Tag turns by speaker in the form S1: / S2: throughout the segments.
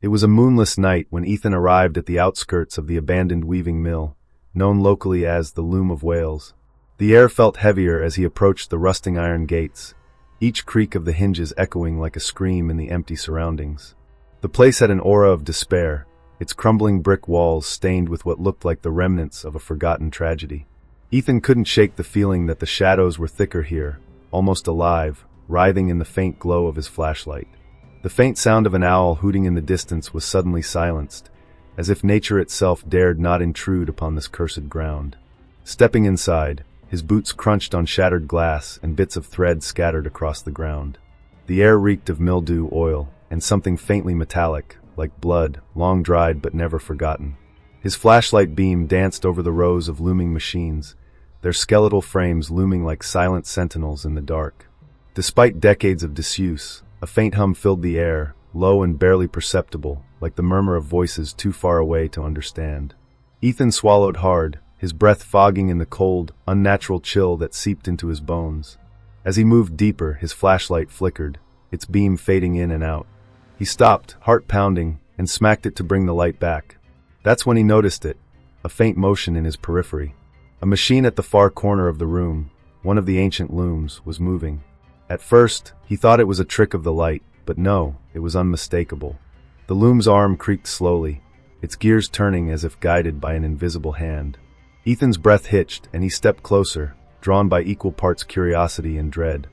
S1: It was a moonless night when Ethan arrived at the outskirts of the abandoned weaving mill, known locally as the Loom of Wails. The air felt heavier as he approached the rusting iron gates, each creak of the hinges echoing like a scream in the empty surroundings. The place had an aura of despair, its crumbling brick walls stained with what looked like the remnants of a forgotten tragedy. Ethan couldn't shake the feeling that the shadows were thicker here, almost alive, writhing in the faint glow of his flashlight. The faint sound of an owl hooting in the distance was suddenly silenced, as if nature itself dared not intrude upon this cursed ground. Stepping inside, his boots crunched on shattered glass and bits of thread scattered across the ground. The air reeked of mildew, oil, and something faintly metallic, like blood, long dried but never forgotten. His flashlight beam danced over the rows of looming machines, their skeletal frames looming like silent sentinels in the dark. Despite decades of disuse, a faint hum filled the air, low and barely perceptible, like the murmur of voices too far away to understand. Ethan swallowed hard, his breath fogging in the cold, unnatural chill that seeped into his bones. As he moved deeper, his flashlight flickered, its beam fading in and out. He stopped, heart pounding, and smacked it to bring the light back. That's when he noticed it, a faint motion in his periphery. A machine at the far corner of the room, one of the ancient looms, was moving. At first, he thought it was a trick of the light, but no, it was unmistakable. The loom's arm creaked slowly, its gears turning as if guided by an invisible hand. Ethan's breath hitched, and he stepped closer, drawn by equal parts curiosity and dread.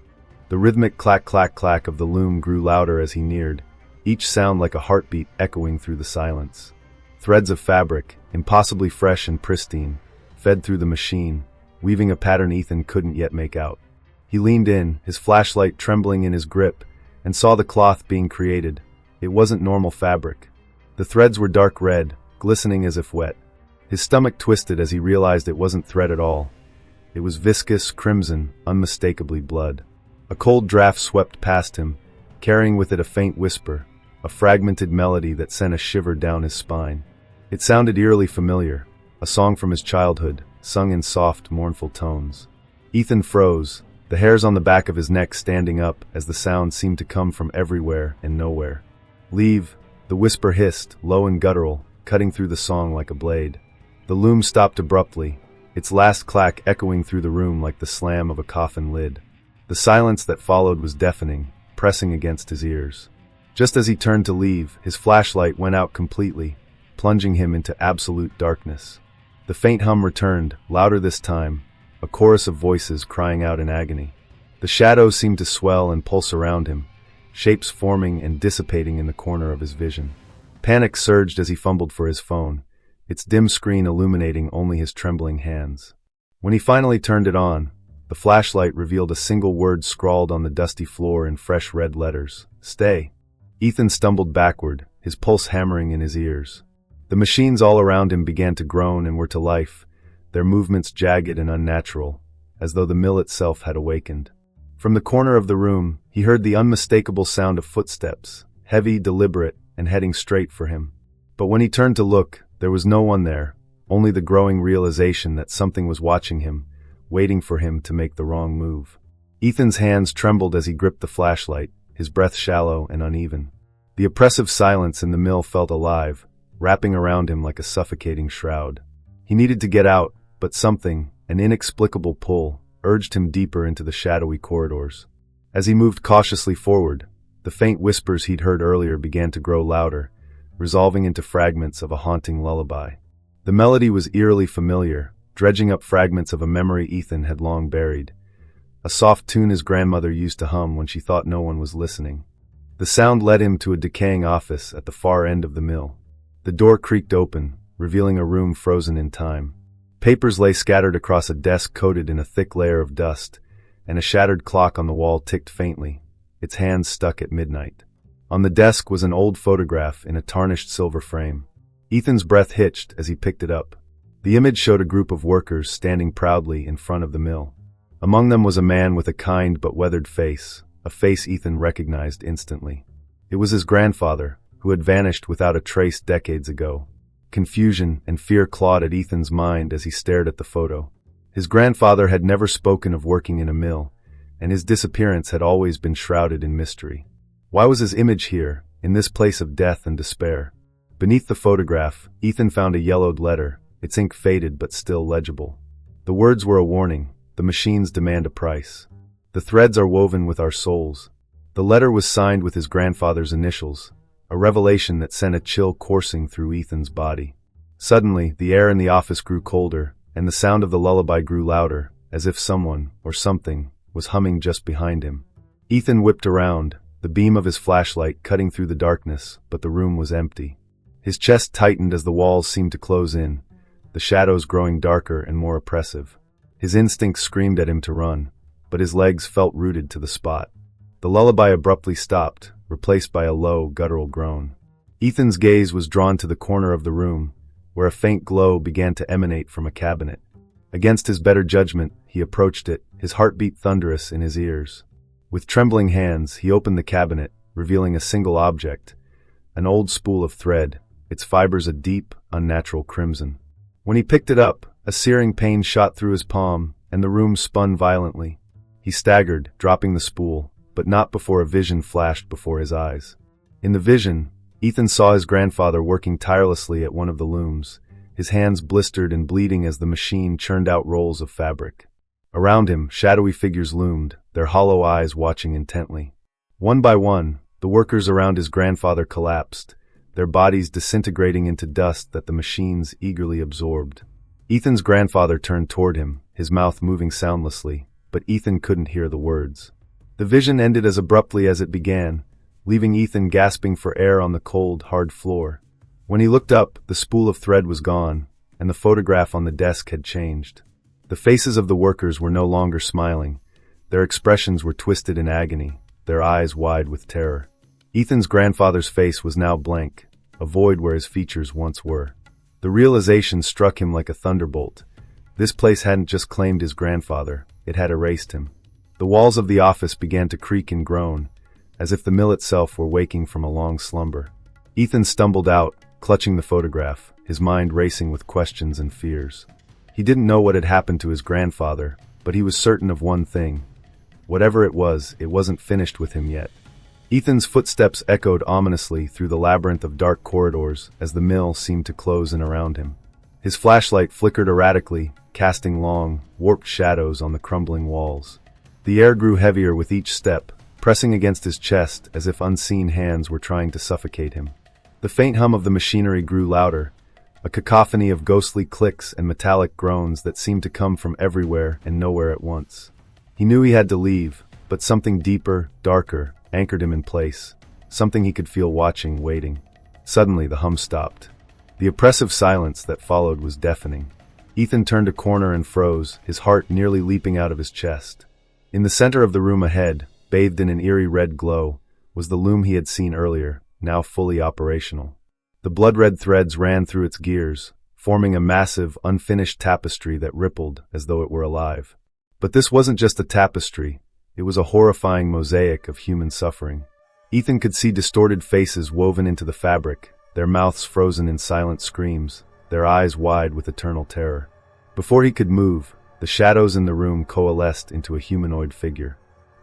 S1: The rhythmic clack-clack-clack of the loom grew louder as he neared, each sound like a heartbeat echoing through the silence. Threads of fabric, impossibly fresh and pristine, fed through the machine, weaving a pattern Ethan couldn't yet make out. He leaned in, his flashlight trembling in his grip, and saw the cloth being created. It wasn't normal fabric. The threads were dark red, glistening as if wet. His stomach twisted as he realized it wasn't thread at all. It was viscous, crimson, unmistakably blood. A cold draft swept past him, carrying with it a faint whisper, a fragmented melody that sent a shiver down his spine. It sounded eerily familiar, a song from his childhood, sung in soft, mournful tones. Ethan froze, the hairs on the back of his neck standing up as the sound seemed to come from everywhere and nowhere. "Leave," the whisper hissed, low and guttural, cutting through the song like a blade. The loom stopped abruptly, its last clack echoing through the room like the slam of a coffin lid. The silence that followed was deafening, pressing against his ears. Just as he turned to leave, his flashlight went out completely, plunging him into absolute darkness. The faint hum returned, louder this time, a chorus of voices crying out in agony. The shadows seemed to swell and pulse around him, shapes forming and dissipating in the corner of his vision. Panic surged as he fumbled for his phone, its dim screen illuminating only his trembling hands. When he finally turned it on, the flashlight revealed a single word scrawled on the dusty floor in fresh red letters: "Stay." Ethan stumbled backward, his pulse hammering in his ears. The machines all around him began to groan and were to life, their movements jagged and unnatural, as though the mill itself had awakened. From the corner of the room, he heard the unmistakable sound of footsteps, heavy, deliberate, and heading straight for him. But when he turned to look, there was no one there, only the growing realization that something was watching him, waiting for him to make the wrong move. Ethan's hands trembled as he gripped the flashlight, his breath shallow and uneven. The oppressive silence in the mill felt alive, wrapping around him like a suffocating shroud. He needed to get out, but something, an inexplicable pull, urged him deeper into the shadowy corridors. As he moved cautiously forward, the faint whispers he'd heard earlier began to grow louder, resolving into fragments of a haunting lullaby. The melody was eerily familiar, dredging up fragments of a memory Ethan had long buried. A soft tune his grandmother used to hum when she thought no one was listening. The sound led him to a decaying office at the far end of the mill. The door creaked open, revealing a room frozen in time. Papers lay scattered across a desk coated in a thick layer of dust, and a shattered clock on the wall ticked faintly, its hands stuck at midnight. On the desk was an old photograph in a tarnished silver frame. Ethan's breath hitched as he picked it up. The image showed a group of workers standing proudly in front of the mill. Among them was a man with a kind but weathered face, a face Ethan recognized instantly. It was his grandfather, who had vanished without a trace decades ago. Confusion and fear clawed at Ethan's mind as he stared at the photo. His grandfather had never spoken of working in a mill, and his disappearance had always been shrouded in mystery. Why was his image here, in this place of death and despair. Beneath the photograph, Ethan found a yellowed letter, its ink faded but still legible. The words were a warning: the machines demand a price. The threads are woven with our souls. The letter was signed with his grandfather's initials, a revelation that sent a chill coursing through Ethan's body. Suddenly, the air in the office grew colder, and the sound of the lullaby grew louder, as if someone, or something, was humming just behind him. Ethan whipped around, the beam of his flashlight cutting through the darkness, but the room was empty. His chest tightened as the walls seemed to close in, the shadows growing darker and more oppressive. His instincts screamed at him to run, but his legs felt rooted to the spot. The lullaby abruptly stopped, replaced by a low, guttural groan. Ethan's gaze was drawn to the corner of the room, where a faint glow began to emanate from a cabinet. Against his better judgment, he approached it, his heartbeat thunderous in his ears. With trembling hands, he opened the cabinet, revealing a single object, an old spool of thread, its fibers a deep, unnatural crimson. When he picked it up, a searing pain shot through his palm, and the room spun violently. He staggered, dropping the spool, but not before a vision flashed before his eyes. In the vision, Ethan saw his grandfather working tirelessly at one of the looms, his hands blistered and bleeding as the machine churned out rolls of fabric. Around him, shadowy figures loomed, their hollow eyes watching intently. One by one, the workers around his grandfather collapsed, their bodies disintegrating into dust that the machines eagerly absorbed. Ethan's grandfather turned toward him, his mouth moving soundlessly, but Ethan couldn't hear the words. The vision ended as abruptly as it began, leaving Ethan gasping for air on the cold, hard floor. When he looked up, the spool of thread was gone, and the photograph on the desk had changed. The faces of the workers were no longer smiling. Their expressions were twisted in agony, their eyes wide with terror. Ethan's grandfather's face was now blank, a void where his features once were. The realization struck him like a thunderbolt. This place hadn't just claimed his grandfather, it had erased him. The walls of the office began to creak and groan, as if the mill itself were waking from a long slumber. Ethan stumbled out, clutching the photograph, his mind racing with questions and fears. He didn't know what had happened to his grandfather, but he was certain of one thing. Whatever it wasn't finished with him yet. Ethan's footsteps echoed ominously through the labyrinth of dark corridors as the mill seemed to close in around him. His flashlight flickered erratically, casting long, warped shadows on the crumbling walls. The air grew heavier with each step, pressing against his chest as if unseen hands were trying to suffocate him. The faint hum of the machinery grew louder, a cacophony of ghostly clicks and metallic groans that seemed to come from everywhere and nowhere at once. He knew he had to leave, but something deeper, darker, anchored him in place, something he could feel watching, waiting. Suddenly the hum stopped. The oppressive silence that followed was deafening. Ethan turned a corner and froze, his heart nearly leaping out of his chest. In the center of the room ahead, bathed in an eerie red glow, was the loom he had seen earlier, now fully operational. The blood-red threads ran through its gears, forming a massive, unfinished tapestry that rippled as though it were alive. But this wasn't just a tapestry. It was a horrifying mosaic of human suffering. Ethan could see distorted faces woven into the fabric, their mouths frozen in silent screams, their eyes wide with eternal terror. Before he could move, the shadows in the room coalesced into a humanoid figure.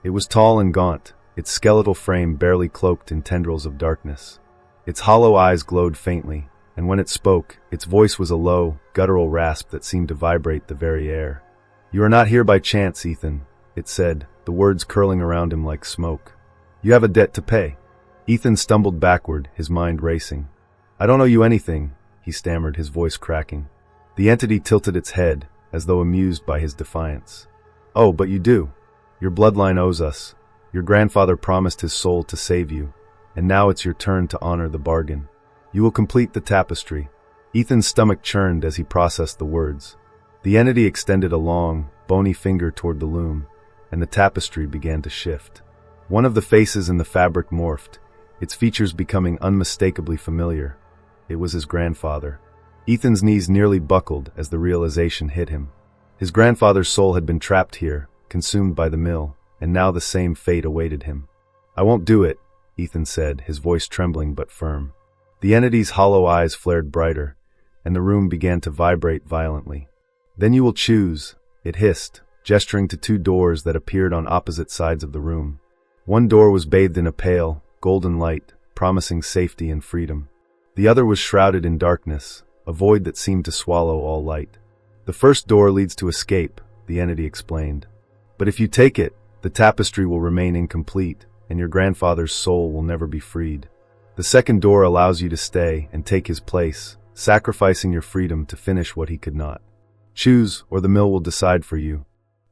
S1: It was tall and gaunt, its skeletal frame barely cloaked in tendrils of darkness. Its hollow eyes glowed faintly, and when it spoke, its voice was a low, guttural rasp that seemed to vibrate the very air. "You are not here by chance, Ethan," it said, the words curling around him like smoke. "You have a debt to pay." Ethan stumbled backward, his mind racing. "I don't owe you anything," he stammered, his voice cracking. The entity tilted its head, as though amused by his defiance. "Oh, but you do. Your bloodline owes us. Your grandfather promised his soul to save you, and now it's your turn to honor the bargain. You will complete the tapestry." Ethan's stomach churned as he processed the words. The entity extended a long, bony finger toward the loom, and the tapestry began to shift. One of the faces in the fabric morphed, its features becoming unmistakably familiar. It was his grandfather. Ethan's knees nearly buckled as the realization hit him. His grandfather's soul had been trapped here, consumed by the mill, and now the same fate awaited him. "I won't do it," Ethan said, his voice trembling but firm. The entity's hollow eyes flared brighter, and the room began to vibrate violently. "Then you will choose," it hissed, gesturing to two doors that appeared on opposite sides of the room. One door was bathed in a pale, golden light, promising safety and freedom. The other was shrouded in darkness, a void that seemed to swallow all light. The first door leads to escape, the entity explained. But if you take it, the tapestry will remain incomplete, and your grandfather's soul will never be freed. The second door allows you to stay and take his place, sacrificing your freedom to finish what he could not. Choose, or the mill will decide for you.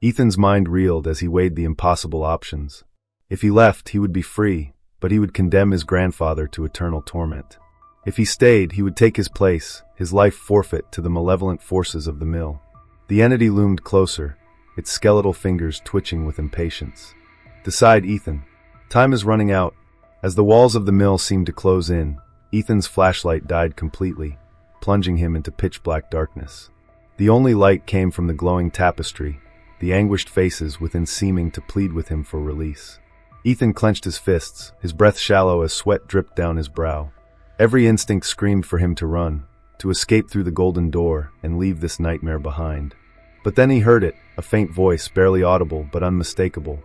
S1: Ethan's mind reeled as he weighed the impossible options. If he left, he would be free, but he would condemn his grandfather to eternal torment. If he stayed, he would take his place, his life forfeit to the malevolent forces of the mill. The entity loomed closer, its skeletal fingers twitching with impatience. Decide, Ethan. Time is running out. As the walls of the mill seemed to close in, Ethan's flashlight died completely, plunging him into pitch-black darkness. The only light came from the glowing tapestry, the anguished faces within seeming to plead with him for release. Ethan clenched his fists, his breath shallow as sweat dripped down his brow. Every instinct screamed for him to run, to escape through the golden door and leave this nightmare behind. But then he heard it, a faint voice, barely audible but unmistakable.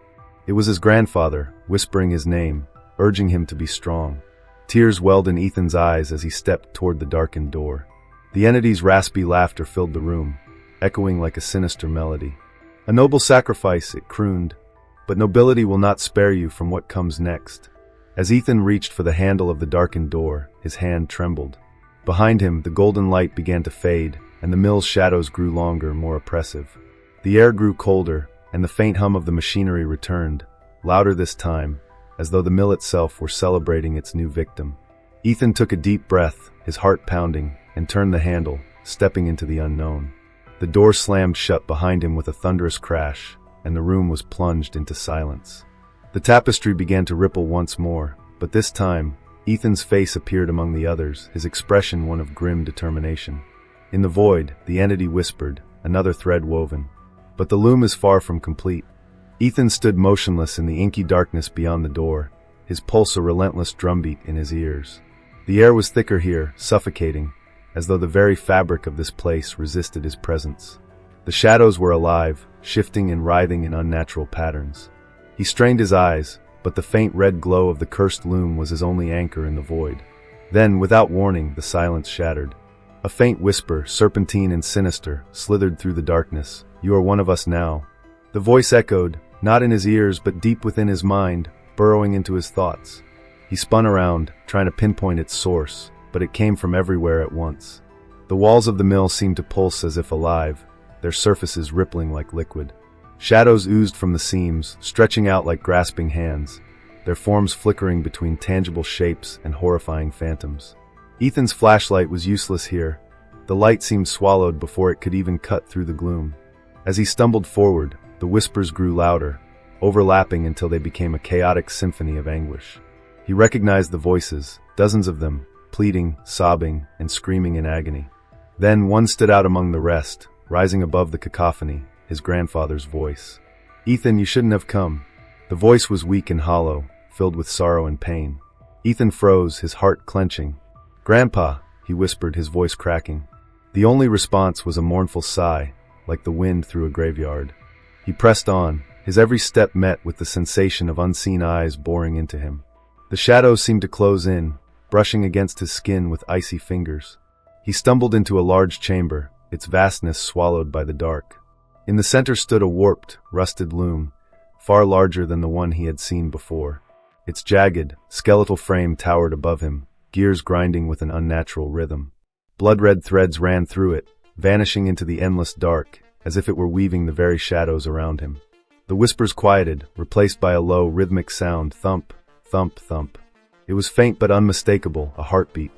S1: It was his grandfather, whispering his name, urging him to be strong. Tears welled in Ethan's eyes as he stepped toward the darkened door. The entity's raspy laughter filled the room, echoing like a sinister melody. A noble sacrifice, it crooned, but nobility will not spare you from what comes next. As Ethan reached for the handle of the darkened door, his hand trembled. Behind him, the golden light began to fade, and the mill's shadows grew longer, more oppressive. The air grew colder, and the faint hum of the machinery returned, louder this time, as though the mill itself were celebrating its new victim. Ethan took a deep breath, his heart pounding, and turned the handle, stepping into the unknown. The door slammed shut behind him with a thunderous crash, and the room was plunged into silence. The tapestry began to ripple once more, but this time, Ethan's face appeared among the others, his expression one of grim determination. In the void, the entity whispered, another thread woven. But the loom is far from complete. Ethan stood motionless in the inky darkness beyond the door, his pulse a relentless drumbeat in his ears. The air was thicker here, suffocating, as though the very fabric of this place resisted his presence. The shadows were alive, shifting and writhing in unnatural patterns. He strained his eyes, but the faint red glow of the cursed loom was his only anchor in the void. Then, without warning, the silence shattered. A faint whisper, serpentine and sinister, slithered through the darkness. "You are one of us now." The voice echoed, not in his ears but deep within his mind, burrowing into his thoughts. He spun around, trying to pinpoint its source, but it came from everywhere at once. The walls of the mill seemed to pulse as if alive, their surfaces rippling like liquid. Shadows oozed from the seams, stretching out like grasping hands, their forms flickering between tangible shapes and horrifying phantoms. Ethan's flashlight was useless here. The light seemed swallowed before it could even cut through the gloom. As he stumbled forward, the whispers grew louder, overlapping until they became a chaotic symphony of anguish. He recognized the voices, dozens of them, pleading, sobbing, and screaming in agony. Then one stood out among the rest, rising above the cacophony, his grandfather's voice. "Ethan, you shouldn't have come." The voice was weak and hollow, filled with sorrow and pain. Ethan froze, his heart clenching. "Grandpa," he whispered, his voice cracking. The only response was a mournful sigh, like the wind through a graveyard. He pressed on, his every step met with the sensation of unseen eyes boring into him. The shadows seemed to close in, brushing against his skin with icy fingers. He stumbled into a large chamber, its vastness swallowed by the dark. In the center stood a warped, rusted loom, far larger than the one he had seen before. Its jagged, skeletal frame towered above him, gears grinding with an unnatural rhythm. Blood-red threads ran through it, vanishing into the endless dark, as if it were weaving the very shadows around him. The whispers quieted, replaced by a low, rhythmic sound, thump, thump, thump. It was faint but unmistakable, a heartbeat.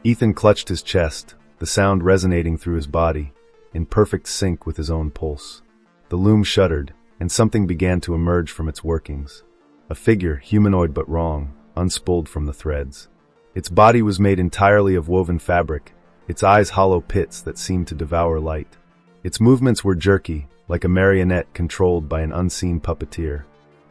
S1: Ethan clutched his chest, the sound resonating through his body, in perfect sync with his own pulse. The loom shuddered, and something began to emerge from its workings. A figure, humanoid but wrong, unspooled from the threads. Its body was made entirely of woven fabric, its eyes hollow pits that seemed to devour light. Its movements were jerky, like a marionette controlled by an unseen puppeteer.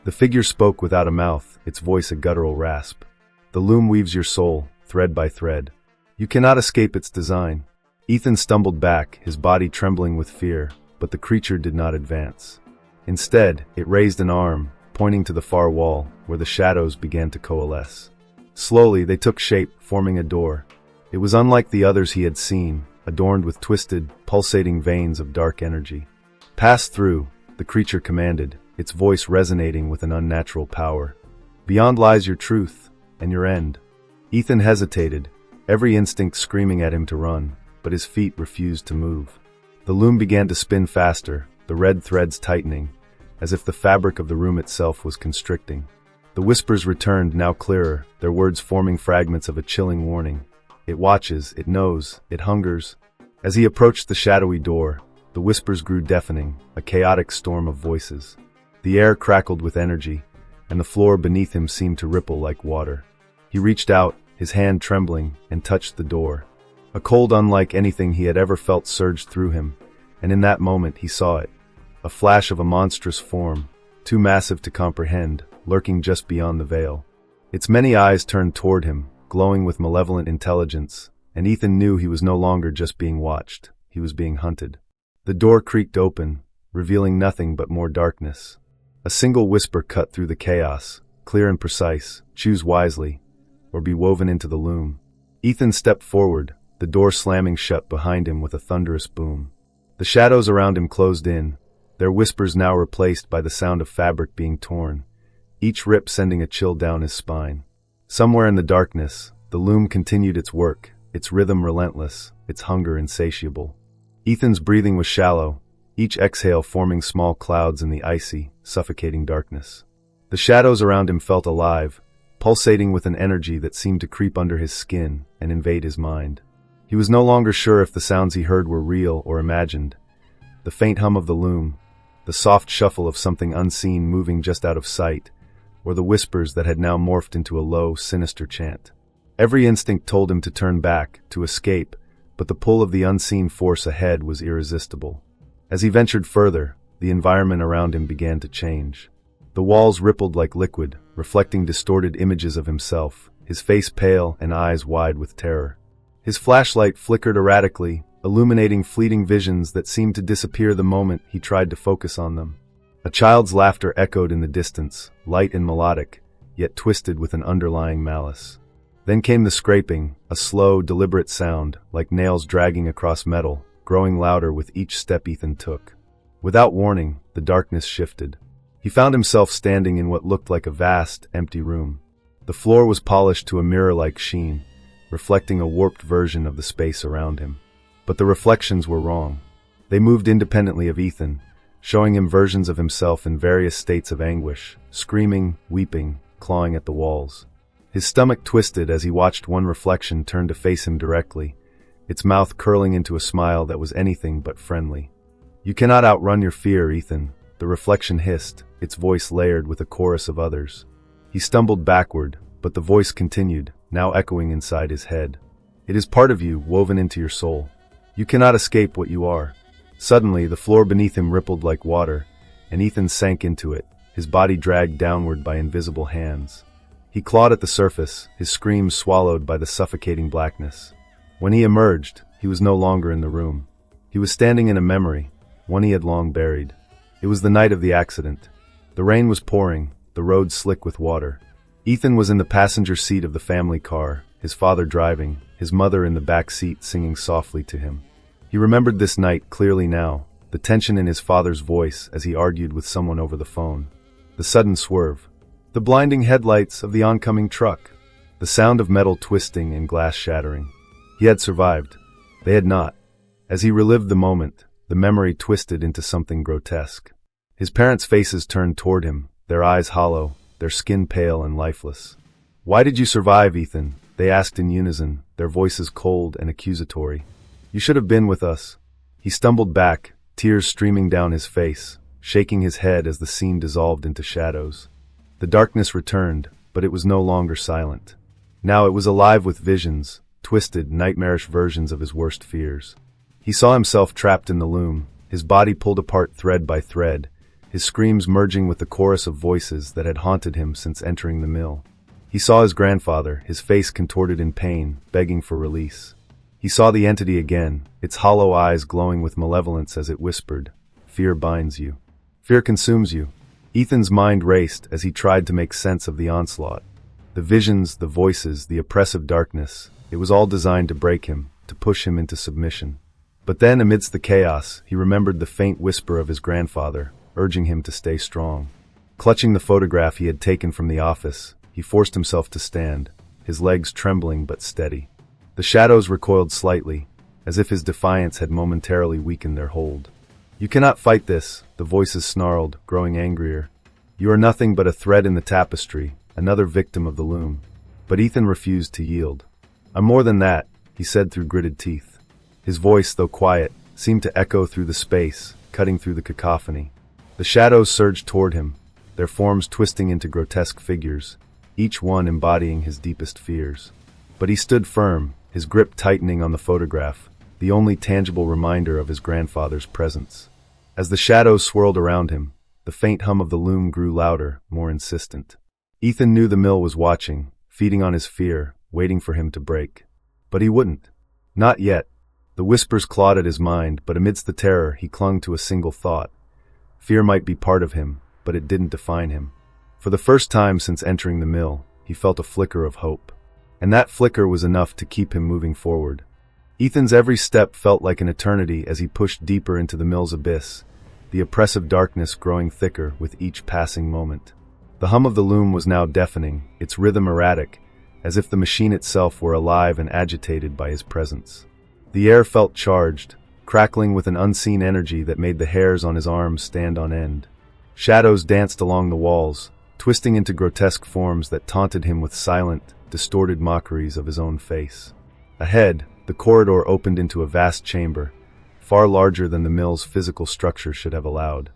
S1: The figure spoke without a mouth, its voice a guttural rasp. "The loom weaves your soul, thread by thread. You cannot escape its design." Ethan stumbled back, his body trembling with fear, but the creature did not advance. Instead, it raised an arm, pointing to the far wall, where the shadows began to coalesce. Slowly, they took shape, forming a door. It was unlike the others he had seen, adorned with twisted, pulsating veins of dark energy. "Pass through," the creature commanded, its voice resonating with an unnatural power. "Beyond lies your truth, and your end." Ethan hesitated, every instinct screaming at him to run, but his feet refused to move. The loom began to spin faster, the red threads tightening, as if the fabric of the room itself was constricting. The whispers returned, now clearer, their words forming fragments of a chilling warning. "It watches, it knows, it hungers." As he approached the shadowy door, the whispers grew deafening, a chaotic storm of voices. The air crackled with energy, and the floor beneath him seemed to ripple like water. He reached out, his hand trembling, and touched the door. A cold unlike anything he had ever felt surged through him, and in that moment he saw it. A flash of a monstrous form, too massive to comprehend, lurking just beyond the veil. Its many eyes turned toward him, glowing with malevolent intelligence, and Ethan knew he was no longer just being watched, he was being hunted. The door creaked open, revealing nothing but more darkness. A single whisper cut through the chaos, clear and precise: "Choose wisely, or be woven into the loom." Ethan stepped forward, the door slamming shut behind him with a thunderous boom. The shadows around him closed in, their whispers now replaced by the sound of fabric being torn, each rip sending a chill down his spine. Somewhere in the darkness, the loom continued its work, its rhythm relentless, its hunger insatiable. Ethan's breathing was shallow, each exhale forming small clouds in the icy, suffocating darkness. The shadows around him felt alive, pulsating with an energy that seemed to creep under his skin and invade his mind. He was no longer sure if the sounds he heard were real or imagined. The faint hum of the loom, the soft shuffle of something unseen moving just out of sight, or the whispers that had now morphed into a low, sinister chant. Every instinct told him to turn back, to escape, but the pull of the unseen force ahead was irresistible. As he ventured further, the environment around him began to change. The walls rippled like liquid, reflecting distorted images of himself, his face pale and eyes wide with terror. His flashlight flickered erratically, illuminating fleeting visions that seemed to disappear the moment he tried to focus on them. A child's laughter echoed in the distance, light and melodic, yet twisted with an underlying malice. Then came the scraping, a slow, deliberate sound, like nails dragging across metal, growing louder with each step Ethan took. Without warning, the darkness shifted. He found himself standing in what looked like a vast, empty room. The floor was polished to a mirror-like sheen, reflecting a warped version of the space around him. But the reflections were wrong. They moved independently of Ethan, showing him versions of himself in various states of anguish, screaming, weeping, clawing at the walls. His stomach twisted as he watched one reflection turn to face him directly, its mouth curling into a smile that was anything but friendly. "You cannot outrun your fear, Ethan," the reflection hissed, its voice layered with a chorus of others. He stumbled backward, but the voice continued, now echoing inside his head. "It is part of you, woven into your soul. You cannot escape what you are." Suddenly, the floor beneath him rippled like water, and Ethan sank into it, his body dragged downward by invisible hands. He clawed at the surface, his screams swallowed by the suffocating blackness. When he emerged, he was no longer in the room. He was standing in a memory, one he had long buried. It was the night of the accident. The rain was pouring, the road slick with water. Ethan was in the passenger seat of the family car, his father driving, his mother in the back seat singing softly to him. He remembered this night clearly now, the tension in his father's voice as he argued with someone over the phone. The sudden swerve. The blinding headlights of the oncoming truck. The sound of metal twisting and glass shattering. He had survived. They had not. As he relived the moment, the memory twisted into something grotesque. His parents' faces turned toward him, their eyes hollow, their skin pale and lifeless. "Why did you survive, Ethan?" they asked in unison, their voices cold and accusatory. "You should have been with us." He stumbled back, tears streaming down his face, shaking his head as the scene dissolved into shadows. The darkness returned, but it was no longer silent. Now it was alive with visions, twisted, nightmarish versions of his worst fears. He saw himself trapped in the loom, his body pulled apart thread by thread, his screams merging with the chorus of voices that had haunted him since entering the mill. He saw his grandfather, his face contorted in pain, begging for release. He saw the entity again, its hollow eyes glowing with malevolence as it whispered, "Fear binds you. Fear consumes you." Ethan's mind raced as he tried to make sense of the onslaught. The visions, the voices, the oppressive darkness, it was all designed to break him, to push him into submission. But then, amidst the chaos, he remembered the faint whisper of his grandfather, urging him to stay strong. Clutching the photograph he had taken from the office, he forced himself to stand, his legs trembling but steady. The shadows recoiled slightly, as if his defiance had momentarily weakened their hold. "You cannot fight this," the voices snarled, growing angrier. "You are nothing but a thread in the tapestry, another victim of the loom." But Ethan refused to yield. "I'm more than that," he said through gritted teeth. His voice, though quiet, seemed to echo through the space, cutting through the cacophony. The shadows surged toward him, their forms twisting into grotesque figures, each one embodying his deepest fears. But he stood firm, his grip tightening on the photograph, the only tangible reminder of his grandfather's presence. As the shadows swirled around him, the faint hum of the loom grew louder, more insistent. Ethan knew the mill was watching, feeding on his fear, waiting for him to break. But he wouldn't. Not yet. The whispers clawed at his mind, but amidst the terror he clung to a single thought. Fear might be part of him, but it didn't define him. For the first time since entering the mill, he felt a flicker of hope. And that flicker was enough to keep him moving forward. Ethan's every step felt like an eternity as he pushed deeper into the mill's abyss, the oppressive darkness growing thicker with each passing moment. The hum of the loom was now deafening, its rhythm erratic, as if the machine itself were alive and agitated by his presence. The air felt charged, crackling with an unseen energy that made the hairs on his arms stand on end. Shadows danced along the walls, twisting into grotesque forms that taunted him with silent, distorted mockeries of his own face. Ahead, the corridor opened into a vast chamber, far larger than the mill's physical structure should have allowed.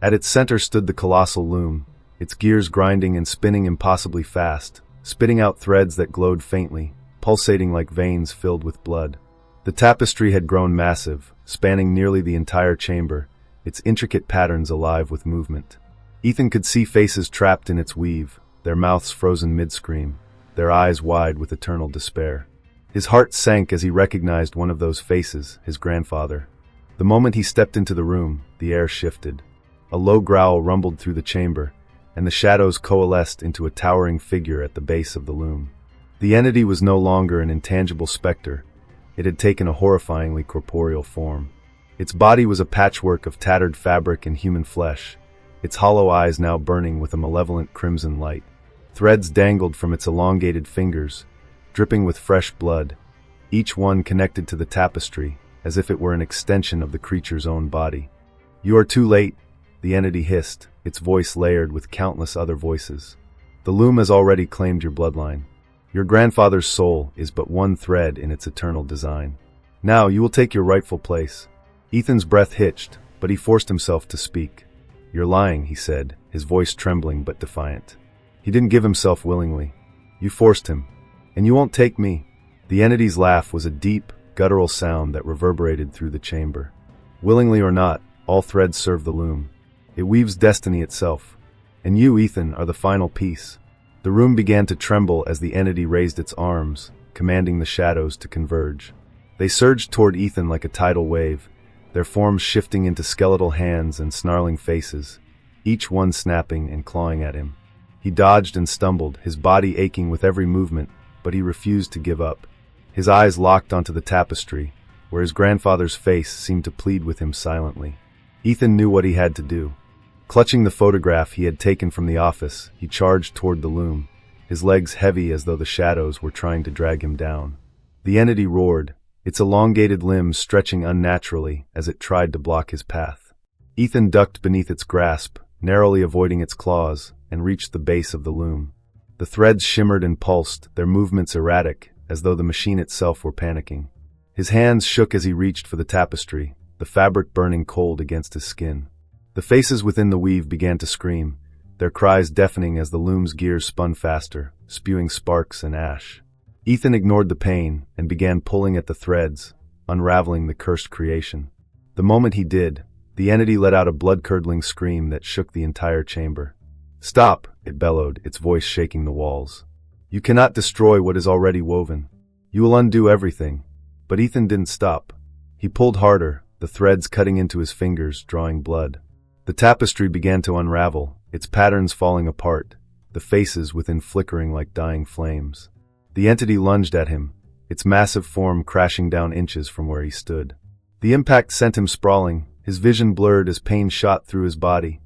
S1: At its center stood the colossal loom, its gears grinding and spinning impossibly fast, spitting out threads that glowed faintly, pulsating like veins filled with blood. The tapestry had grown massive, spanning nearly the entire chamber, its intricate patterns alive with movement. Ethan could see faces trapped in its weave, their mouths frozen mid-scream, their eyes wide with eternal despair. His heart sank as he recognized one of those faces, his grandfather. The moment he stepped into the room, the air shifted. A low growl rumbled through the chamber, and the shadows coalesced into a towering figure at the base of the loom. The entity was no longer an intangible specter. It had taken a horrifyingly corporeal form. Its body was a patchwork of tattered fabric and human flesh, its hollow eyes now burning with a malevolent crimson light. Threads dangled from its elongated fingers, dripping with fresh blood, each one connected to the tapestry, as if it were an extension of the creature's own body. "You are too late," the entity hissed, its voice layered with countless other voices. "The loom has already claimed your bloodline. Your grandfather's soul is but one thread in its eternal design. Now you will take your rightful place." Ethan's breath hitched, but he forced himself to speak. "You're lying," he said, his voice trembling but defiant. He didn't give himself willingly. "You forced him. And you won't take me." The entity's laugh was a deep, guttural sound that reverberated through the chamber. "Willingly or not, all threads serve the loom. It weaves destiny itself. And you, Ethan, are the final piece." The room began to tremble as the entity raised its arms, commanding the shadows to converge. They surged toward Ethan like a tidal wave, their forms shifting into skeletal hands and snarling faces, each one snapping and clawing at him. He dodged and stumbled, his body aching with every movement, but he refused to give up. His eyes locked onto the tapestry, where his grandfather's face seemed to plead with him silently. Ethan knew what he had to do. Clutching the photograph he had taken from the office, he charged toward the loom, his legs heavy as though the shadows were trying to drag him down. The entity roared, its elongated limbs stretching unnaturally as it tried to block his path. Ethan ducked beneath its grasp, narrowly avoiding its claws, and reached the base of the loom. The threads shimmered and pulsed, their movements erratic, as though the machine itself were panicking. His hands shook as he reached for the tapestry, the fabric burning cold against his skin. The faces within the weave began to scream, their cries deafening as the loom's gears spun faster, spewing sparks and ash. Ethan ignored the pain and began pulling at the threads, unraveling the cursed creation. The moment he did, the entity let out a blood-curdling scream that shook the entire chamber. "Stop!" it bellowed, its voice shaking the walls. "You cannot destroy what is already woven. You will undo everything." But Ethan didn't stop. He pulled harder, the threads cutting into his fingers, drawing blood. The tapestry began to unravel, its patterns falling apart, the faces within flickering like dying flames. The entity lunged at him, its massive form crashing down inches from where he stood. The impact sent him sprawling, his vision blurred as pain shot through his body.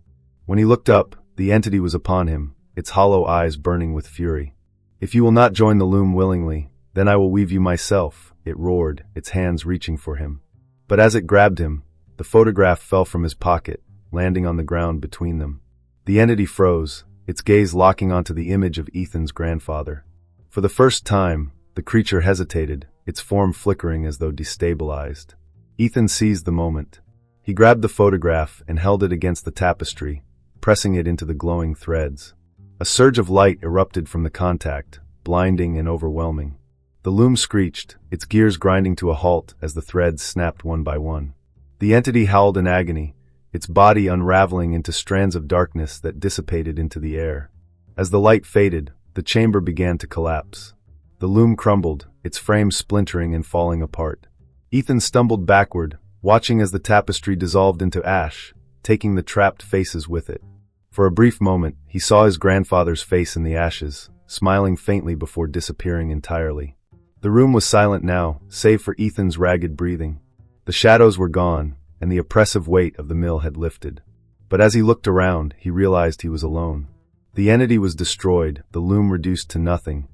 S1: When he looked up, the entity was upon him, its hollow eyes burning with fury. "If you will not join the loom willingly, then I will weave you myself," it roared, its hands reaching for him. But as it grabbed him, the photograph fell from his pocket, landing on the ground between them. The entity froze, its gaze locking onto the image of Ethan's grandfather. For the first time, the creature hesitated, its form flickering as though destabilized. Ethan seized the moment. He grabbed the photograph and held it against the tapestry, pressing it into the glowing threads. A surge of light erupted from the contact, blinding and overwhelming. The loom screeched, its gears grinding to a halt as the threads snapped one by one. The entity howled in agony, its body unraveling into strands of darkness that dissipated into the air. As the light faded, the chamber began to collapse. The loom crumbled, its frame splintering and falling apart. Ethan stumbled backward, watching as the tapestry dissolved into ash, taking the trapped faces with it. For a brief moment, he saw his grandfather's face in the ashes, smiling faintly before disappearing entirely. The room was silent now, save for Ethan's ragged breathing. The shadows were gone, and the oppressive weight of the mill had lifted. But as he looked around, he realized he was alone. The entity was destroyed, the loom reduced to nothing,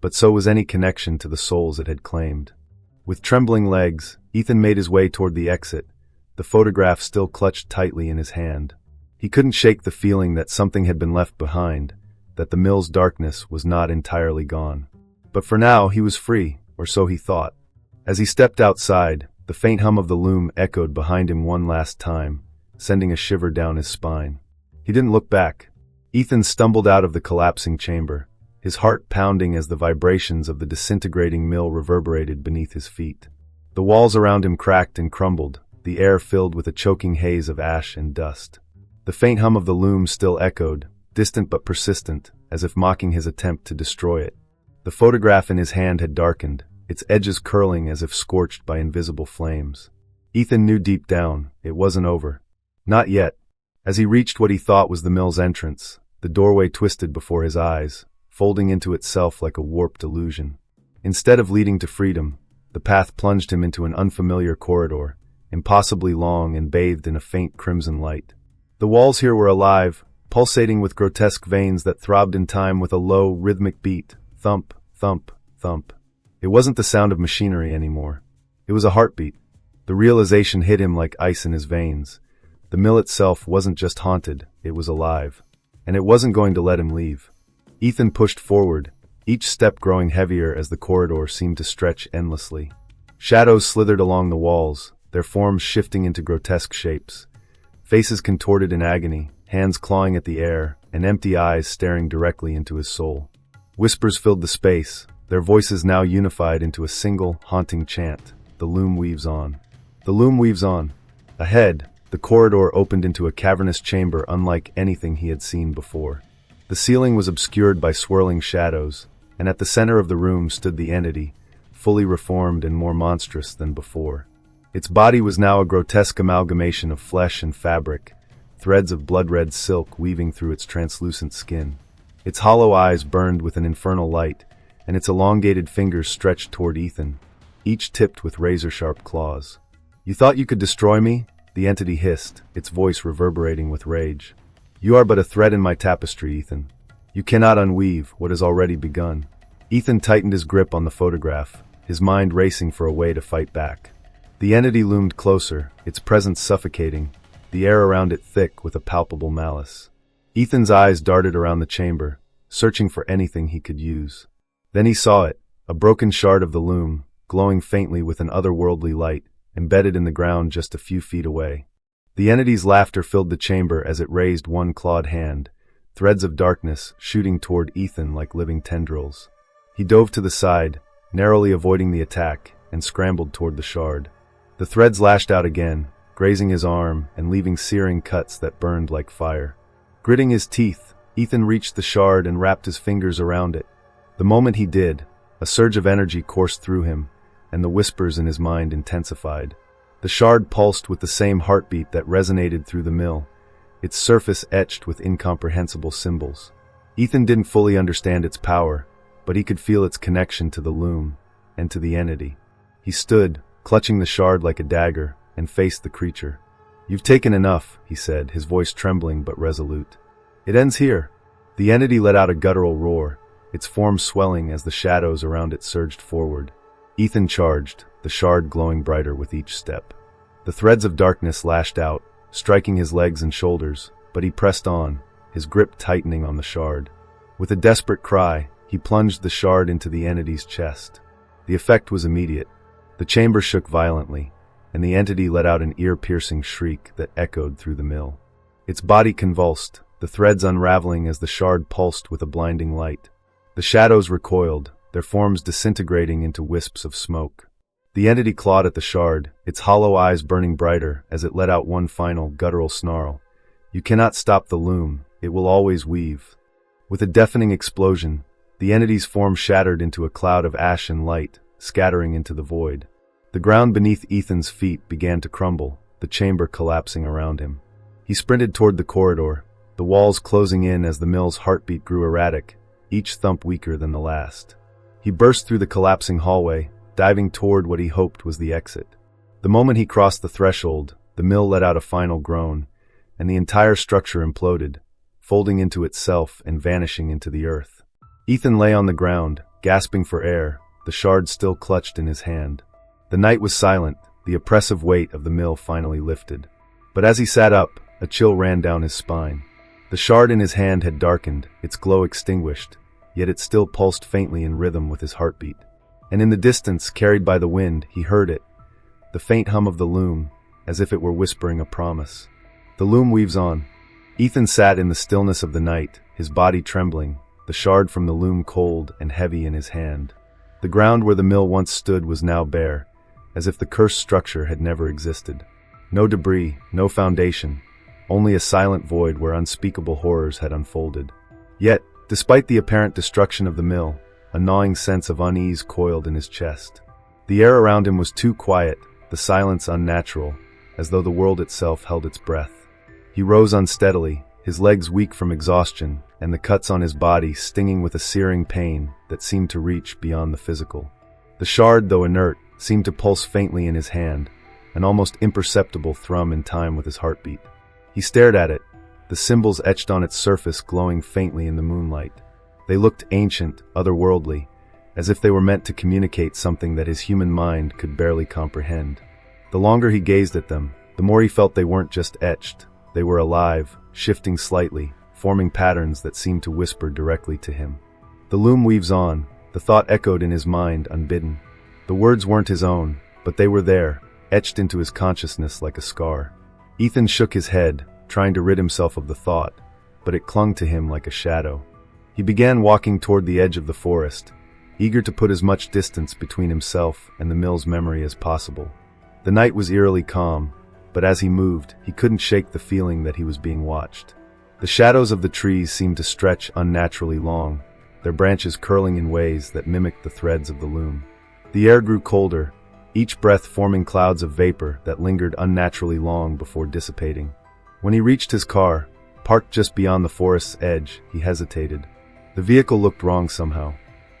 S1: but so was any connection to the souls it had claimed. With trembling legs, Ethan made his way toward the exit, the photograph still clutched tightly in his hand. He couldn't shake the feeling that something had been left behind, that the mill's darkness was not entirely gone. But for now he was free, or so he thought. As he stepped outside, the faint hum of the loom echoed behind him one last time, sending a shiver down his spine. He didn't look back. Ethan stumbled out of the collapsing chamber, his heart pounding as the vibrations of the disintegrating mill reverberated beneath his feet. The walls around him cracked and crumbled, the air filled with a choking haze of ash and dust. The faint hum of the loom still echoed, distant but persistent, as if mocking his attempt to destroy it. The photograph in his hand had darkened, its edges curling as if scorched by invisible flames. Ethan knew deep down, it wasn't over. Not yet. As he reached what he thought was the mill's entrance, the doorway twisted before his eyes, folding into itself like a warped illusion. Instead of leading to freedom, the path plunged him into an unfamiliar corridor, impossibly long and bathed in a faint crimson light. The walls here were alive, pulsating with grotesque veins that throbbed in time with a low, rhythmic beat. Thump, thump, thump. It wasn't the sound of machinery anymore. It was a heartbeat. The realization hit him like ice in his veins. The mill itself wasn't just haunted, it was alive. And it wasn't going to let him leave. Ethan pushed forward, each step growing heavier as the corridor seemed to stretch endlessly. Shadows slithered along the walls, their forms shifting into grotesque shapes. Faces contorted in agony, hands clawing at the air, and empty eyes staring directly into his soul. Whispers filled the space, their voices now unified into a single, haunting chant. The loom weaves on. The loom weaves on. Ahead, the corridor opened into a cavernous chamber unlike anything he had seen before. The ceiling was obscured by swirling shadows, and at the center of the room stood the entity, fully reformed and more monstrous than before. Its body was now a grotesque amalgamation of flesh and fabric, threads of blood-red silk weaving through its translucent skin. Its hollow eyes burned with an infernal light, and its elongated fingers stretched toward Ethan, each tipped with razor-sharp claws. "You thought you could destroy me?" the entity hissed, its voice reverberating with rage. "You are but a thread in my tapestry, Ethan. You cannot unweave what has already begun." Ethan tightened his grip on the photograph, his mind racing for a way to fight back. The entity loomed closer, its presence suffocating, the air around it thick with a palpable malice. Ethan's eyes darted around the chamber, searching for anything he could use. Then he saw it, a broken shard of the loom, glowing faintly with an otherworldly light, embedded in the ground just a few feet away. The entity's laughter filled the chamber as it raised one clawed hand, threads of darkness shooting toward Ethan like living tendrils. He dove to the side, narrowly avoiding the attack, and scrambled toward the shard. The threads lashed out again, grazing his arm and leaving searing cuts that burned like fire. Gritting his teeth, Ethan reached the shard and wrapped his fingers around it. The moment he did, a surge of energy coursed through him, and the whispers in his mind intensified. The shard pulsed with the same heartbeat that resonated through the mill, its surface etched with incomprehensible symbols. Ethan didn't fully understand its power, but he could feel its connection to the loom, and to the entity. He stood, clutching the shard like a dagger, and faced the creature. "You've taken enough," he said, his voice trembling but resolute. "It ends here." The entity let out a guttural roar, its form swelling as the shadows around it surged forward. Ethan charged, the shard glowing brighter with each step. The threads of darkness lashed out, striking his legs and shoulders, but he pressed on, his grip tightening on the shard. With a desperate cry, he plunged the shard into the entity's chest. The effect was immediate. The chamber shook violently, and the entity let out an ear-piercing shriek that echoed through the mill. Its body convulsed, the threads unraveling as the shard pulsed with a blinding light. The shadows recoiled, their forms disintegrating into wisps of smoke. The entity clawed at the shard, its hollow eyes burning brighter as it let out one final, guttural snarl. "You cannot stop the loom, it will always weave." With a deafening explosion, the entity's form shattered into a cloud of ash and light, scattering into the void. The ground beneath Ethan's feet began to crumble, the chamber collapsing around him. He sprinted toward the corridor, the walls closing in as the mill's heartbeat grew erratic, each thump weaker than the last. He burst through the collapsing hallway, diving toward what he hoped was the exit. The moment he crossed the threshold, the mill let out a final groan, and the entire structure imploded, folding into itself and vanishing into the earth. Ethan lay on the ground, gasping for air, the shard still clutched in his hand. The night was silent, the oppressive weight of the mill finally lifted. But as he sat up, a chill ran down his spine. The shard in his hand had darkened, its glow extinguished, yet it still pulsed faintly in rhythm with his heartbeat. And in the distance, carried by the wind, he heard it, the faint hum of the loom, as if it were whispering a promise. The loom weaves on. Ethan sat in the stillness of the night, his body trembling, the shard from the loom cold and heavy in his hand. The ground where the mill once stood was now bare, as if the cursed structure had never existed. No debris, no foundation, only a silent void where unspeakable horrors had unfolded. Yet, despite the apparent destruction of the mill, a gnawing sense of unease coiled in his chest. The air around him was too quiet, the silence unnatural, as though the world itself held its breath. He rose unsteadily, his legs weak from exhaustion, and the cuts on his body stinging with a searing pain that seemed to reach beyond the physical. The shard, though inert, seemed to pulse faintly in his hand, an almost imperceptible thrum in time with his heartbeat. He stared at it, the symbols etched on its surface glowing faintly in the moonlight. They looked ancient, otherworldly, as if they were meant to communicate something that his human mind could barely comprehend. The longer he gazed at them, the more he felt they weren't just etched. They were alive, shifting slightly, forming patterns that seemed to whisper directly to him. "The loom weaves on," the thought echoed in his mind unbidden. The words weren't his own, but they were there, etched into his consciousness like a scar. Ethan shook his head, trying to rid himself of the thought, but it clung to him like a shadow. He began walking toward the edge of the forest, eager to put as much distance between himself and the mill's memory as possible. The night was eerily calm, but as he moved, he couldn't shake the feeling that he was being watched. The shadows of the trees seemed to stretch unnaturally long, their branches curling in ways that mimicked the threads of the loom. The air grew colder, each breath forming clouds of vapor that lingered unnaturally long before dissipating. When he reached his car, parked just beyond the forest's edge, he hesitated. The vehicle looked wrong somehow.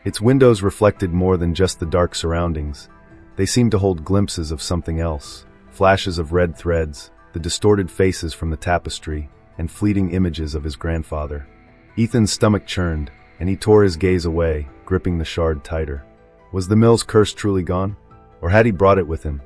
S1: Its windows reflected more than just the dark surroundings. They seemed to hold glimpses of something else, flashes of red threads, the distorted faces from the tapestry, and fleeting images of his grandfather. Ethan's stomach churned, and he tore his gaze away, gripping the shard tighter. Was the mill's curse truly gone? Or had he brought it with him?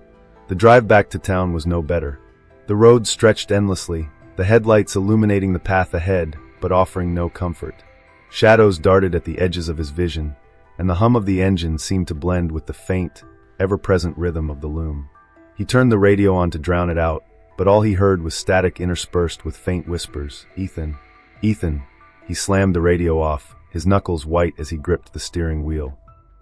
S1: The drive back to town was no better. The road stretched endlessly, the headlights illuminating the path ahead, but offering no comfort. Shadows darted at the edges of his vision, and the hum of the engine seemed to blend with the faint, ever-present rhythm of the loom. He turned the radio on to drown it out, but all he heard was static interspersed with faint whispers. "Ethan, Ethan." He slammed the radio off, his knuckles white as he gripped the steering wheel.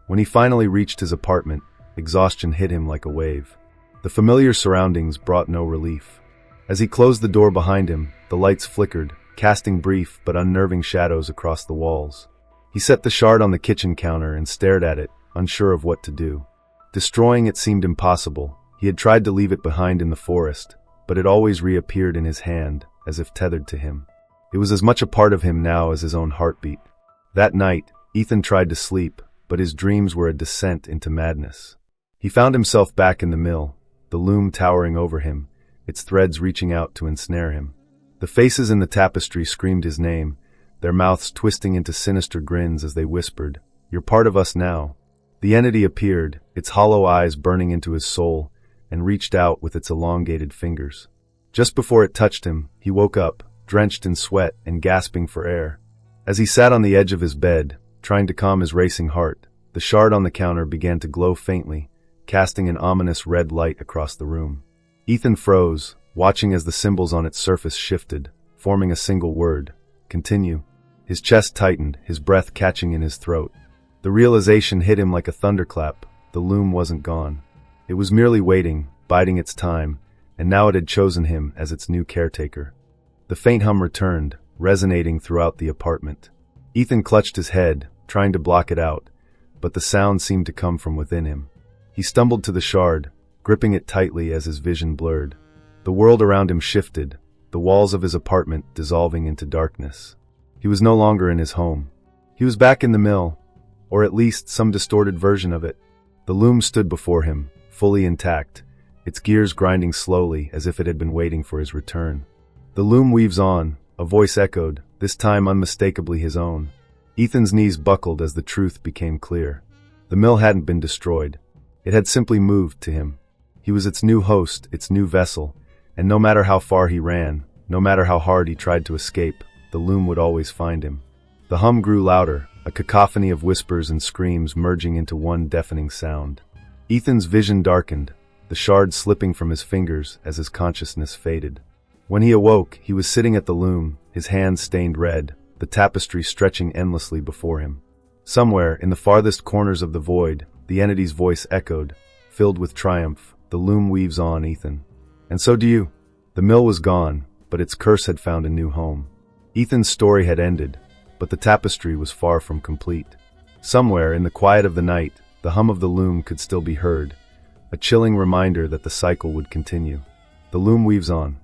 S1: When he finally reached his apartment, exhaustion hit him like a wave. The familiar surroundings brought no relief. As he closed the door behind him, the lights flickered, casting brief but unnerving shadows across the walls. He set the shard on the kitchen counter and stared at it, unsure of what to do. Destroying it seemed impossible. He had tried to leave it behind in the forest, but it always reappeared in his hand, as if tethered to him. It was as much a part of him now as his own heartbeat. That night, Ethan tried to sleep, but his dreams were a descent into madness. He found himself back in the mill, the loom towering over him, its threads reaching out to ensnare him. The faces in the tapestry screamed his name, their mouths twisting into sinister grins as they whispered, "You're part of us now." The entity appeared, its hollow eyes burning into his soul, and reached out with its elongated fingers. Just before it touched him, he woke up, drenched in sweat and gasping for air. As he sat on the edge of his bed, trying to calm his racing heart, the shard on the counter began to glow faintly, casting an ominous red light across the room. Ethan froze, watching as the symbols on its surface shifted, forming a single word: continue. His chest tightened, his breath catching in his throat. The realization hit him like a thunderclap. The loom wasn't gone. It was merely waiting, biding its time, and now it had chosen him as its new caretaker. The faint hum returned, resonating throughout the apartment. Ethan clutched his head, trying to block it out, but the sound seemed to come from within him. He stumbled to the shard, gripping it tightly as his vision blurred. The world around him shifted, the walls of his apartment dissolving into darkness. He was no longer in his home. He was back in the mill, or at least some distorted version of it. The loom stood before him, fully intact, its gears grinding slowly as if it had been waiting for his return. "The loom weaves on," a voice echoed, this time unmistakably his own. Ethan's knees buckled as the truth became clear. The mill hadn't been destroyed. It had simply moved to him. He was its new host, its new vessel, and no matter how far he ran, no matter how hard he tried to escape, the loom would always find him. The hum grew louder, a cacophony of whispers and screams merging into one deafening sound. Ethan's vision darkened, the shard slipping from his fingers as his consciousness faded. When he awoke, he was sitting at the loom, his hands stained red, the tapestry stretching endlessly before him. Somewhere, in the farthest corners of the void, the entity's voice echoed, filled with triumph, "The loom weaves on, Ethan. And so do you." The mill was gone, but its curse had found a new home. Ethan's story had ended, but the tapestry was far from complete. Somewhere, in the quiet of the night, the hum of the loom could still be heard, a chilling reminder that the cycle would continue. The loom weaves on,